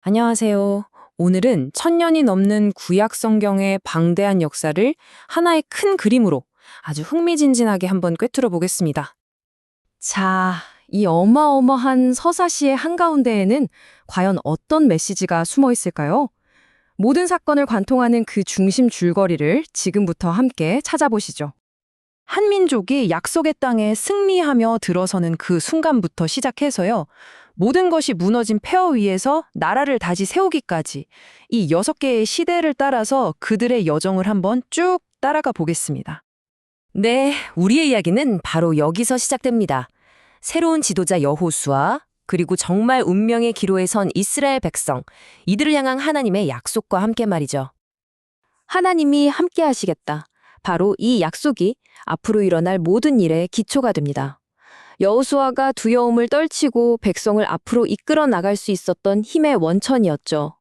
안녕하세요. 오늘은 천년이 넘는 구약 성경의 방대한 역사를 하나의 큰 그림으로 아주 흥미진진하게 한번 꿰뚫어 보겠습니다. 자, 이 어마어마한 서사시의 한가운데에는 과연 어떤 메시지가 숨어 있을까요? 모든 사건을 관통하는 그 중심 줄거리를 지금부터 함께 찾아보시죠. 한민족이 약속의 땅에 승리하며 들어서는 그 순간부터 시작해서요. 모든 것이 무너진 폐허 위에서 나라를 다시 세우기까지 이 6개의 시대를 따라서 그들의 여정을 한번 쭉 따라가 보겠습니다. 네, 우리의 이야기는 바로 여기서 시작됩니다. 새로운 지도자 여호수아, 그리고 정말 운명의 기로에 선 이스라엘 백성, 이들을 향한 하나님의 약속과 함께 말이죠. 하나님이 함께 하시겠다. 바로 이 약속이 앞으로 일어날 모든 일의 기초가 됩니다. 여호수아가 두려움을 떨치고 백성을 앞으로 이끌어 나갈 수 있었던 힘의 원천이었죠.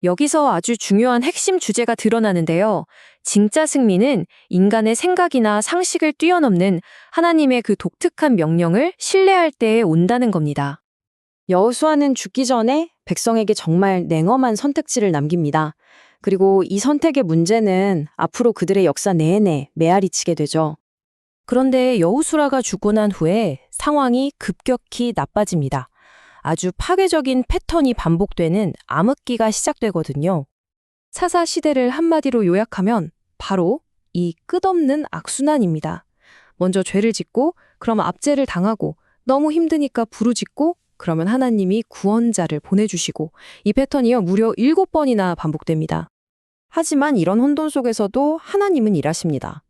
여기서 아주 중요한 핵심 주제가 드러나는데요. 진짜 승리는 인간의 생각이나 상식을 뛰어넘는 하나님의 그 독특한 명령을 신뢰할 때에 온다는 겁니다. 여호수아는 죽기 전에 백성에게 정말 냉엄한 선택지를 남깁니다. 그리고 이 선택의 문제는 앞으로 그들의 역사 내내 메아리치게 되죠. 그런데 여호수아가 죽고 난 후에 상황이 급격히 나빠집니다. 아주 파괴적인 패턴이 반복되는 암흑기가 시작되거든요. 사사 시대를 한마디로 요약하면 바로 이 끝없는 악순환입니다. 먼저 죄를 짓고 그럼 압제를 당하고 너무 힘드니까 부르짖고 그러면 하나님이 구원자를 보내주시고 이 패턴이요 무려 7번이나 반복됩니다. 하지만 이런 혼돈 속에서도 하나님은 일하십니다.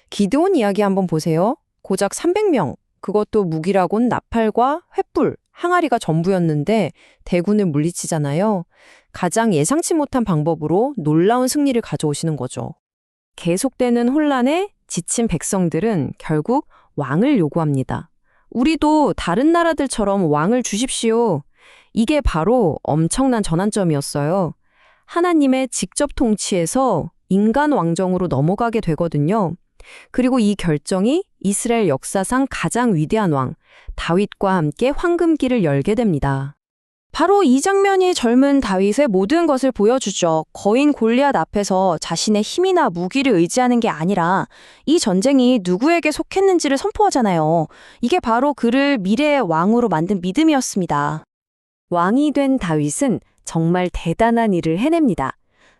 기드온 이야기 한번 보세요. 고작 300명, 그것도 무기라곤 나팔과 횃불, 항아리가 전부였는데 대군을 물리치잖아요. 가장 예상치 못한 방법으로 놀라운 승리를 가져오시는 거죠. 계속되는 혼란에 지친 백성들은 결국 왕을 요구합니다. 우리도 다른 나라들처럼 왕을 주십시오. 이게 바로 엄청난 전환점이었어요. 하나님의 직접 통치에서 인간 왕정으로 넘어가게 되거든요. 그리고 이 결정이 이스라엘 역사상 가장 위대한 왕, 다윗과 함께 황금기를 열게 됩니다. 바로 이 장면이 젊은 다윗의 모든 것을 보여주죠. 거인 골리앗 앞에서 자신의 힘이나 무기를 의지하는 게 아니라 이 전쟁이 누구에게 속했는지를 선포하잖아요. 이게 바로 그를 미래의 왕으로 만든 믿음이었습니다. 왕이 된 다윗은 정말 대단한 일을 해냅니다.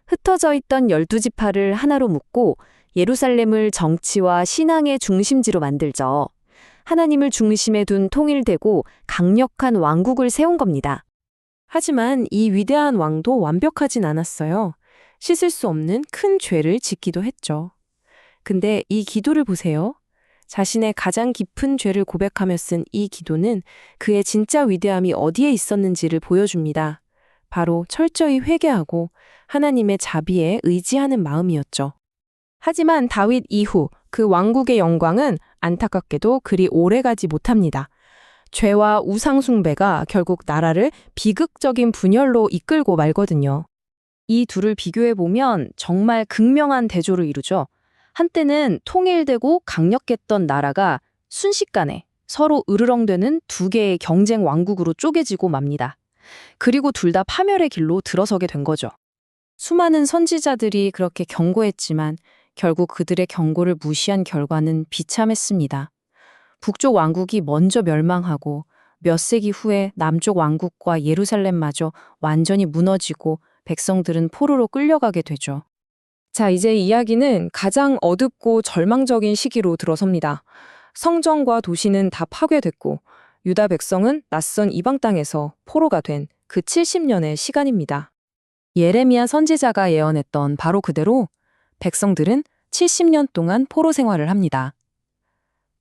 흩어져 있던 12지파를 하나로 묶고 예루살렘을 정치와 신앙의 중심지로 만들죠. 하나님을 중심에 둔 통일되고 강력한 왕국을 세운 겁니다. 하지만 이 위대한 왕도 완벽하진 않았어요. 씻을 수 없는 큰 죄를 짓기도 했죠. 근데 이 기도를 보세요. 자신의 가장 깊은 죄를 고백하며 쓴 이 기도는 그의 진짜 위대함이 어디에 있었는지를 보여줍니다. 바로 철저히 회개하고 하나님의 자비에 의지하는 마음이었죠. 하지만 다윗 이후 그 왕국의 영광은 안타깝게도 그리 오래가지 못합니다. 죄와 우상숭배가 결국 나라를 비극적인 분열로 이끌고 말거든요. 이 둘을 비교해보면 정말 극명한 대조를 이루죠. 한때는 통일되고 강력했던 나라가 순식간에 서로 으르렁대는 두 개의 경쟁 왕국으로 쪼개지고 맙니다. 그리고 둘 다 파멸의 길로 들어서게 된 거죠. 수많은 선지자들이 그렇게 경고했지만 결국 그들의 경고를 무시한 결과는 비참했습니다. 북쪽 왕국이 먼저 멸망하고 몇 세기 후에 남쪽 왕국과 예루살렘마저 완전히 무너지고 백성들은 포로로 끌려가게 되죠. 자, 이제 이야기는 가장 어둡고 절망적인 시기로 들어섭니다. 성전과 도시는 다 파괴됐고 유다 백성은 낯선 이방 땅에서 포로가 된 그 70년의 시간입니다. 예레미야 선지자가 예언했던 바로 그대로 백성들은 70년 동안 포로 생활을 합니다.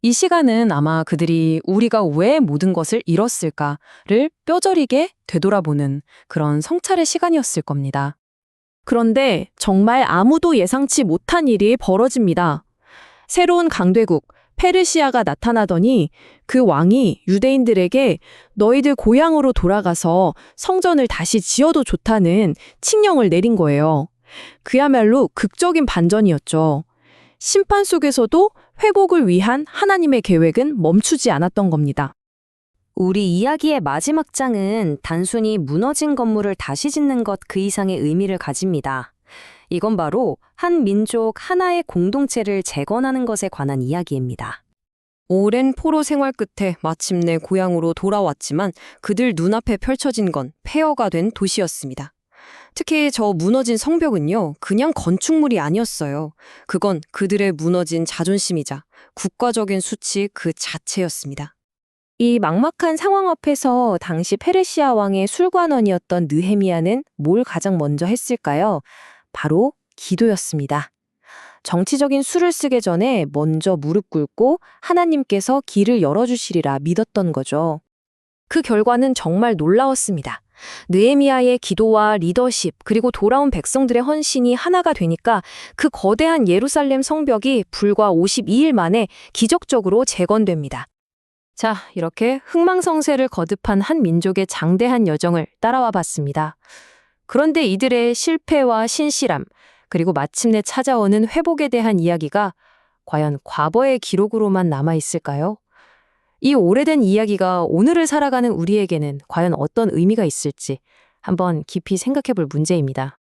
이 시간은 아마 그들이 우리가 왜 모든 것을 잃었을까를 뼈저리게 되돌아보는 그런 성찰의 시간이었을 겁니다. 그런데 정말 아무도 예상치 못한 일이 벌어집니다. 새로운 강대국 페르시아가 나타나더니 그 왕이 유대인들에게 너희들 고향으로 돌아가서 성전을 다시 지어도 좋다는 칙령을 내린 거예요. 그야말로 극적인 반전이었죠. 심판 속에서도 회복을 위한 하나님의 계획은 멈추지 않았던 겁니다. 우리 이야기의 마지막 장은 단순히 무너진 건물을 다시 짓는 것 그 이상의 의미를 가집니다. 이건 바로 한 민족 하나의 공동체를 재건하는 것에 관한 이야기입니다. 오랜 포로 생활 끝에 마침내 고향으로 돌아왔지만 그들 눈앞에 펼쳐진 건 폐허가 된 도시였습니다. 특히 저 무너진 성벽은요, 그냥 건축물이 아니었어요. 그건 그들의 무너진 자존심이자 국가적인 수치 그 자체였습니다. 이 막막한 상황 앞에서 당시 페르시아 왕의 술관원이었던 느헤미야는 뭘 가장 먼저 했을까요? 바로 기도였습니다. 정치적인 수를 쓰기 전에 먼저 무릎 꿇고 하나님께서 길을 열어주시리라 믿었던 거죠. 그 결과는 정말 놀라웠습니다. 느헤미야의 기도와 리더십 그리고 돌아온 백성들의 헌신이 하나가 되니까 그 거대한 예루살렘 성벽이 불과 52일 만에 기적적으로 재건됩니다. 자, 이렇게 흥망성쇠를 거듭한 한 민족의 장대한 여정을 따라와 봤습니다. 그런데 이들의 실패와 신실함, 그리고 마침내 찾아오는 회복에 대한 이야기가 과연 과거의 기록으로만 남아있을까요? 이 오래된 이야기가 오늘을 살아가는 우리에게는 과연 어떤 의미가 있을지 한번 깊이 생각해 볼 문제입니다.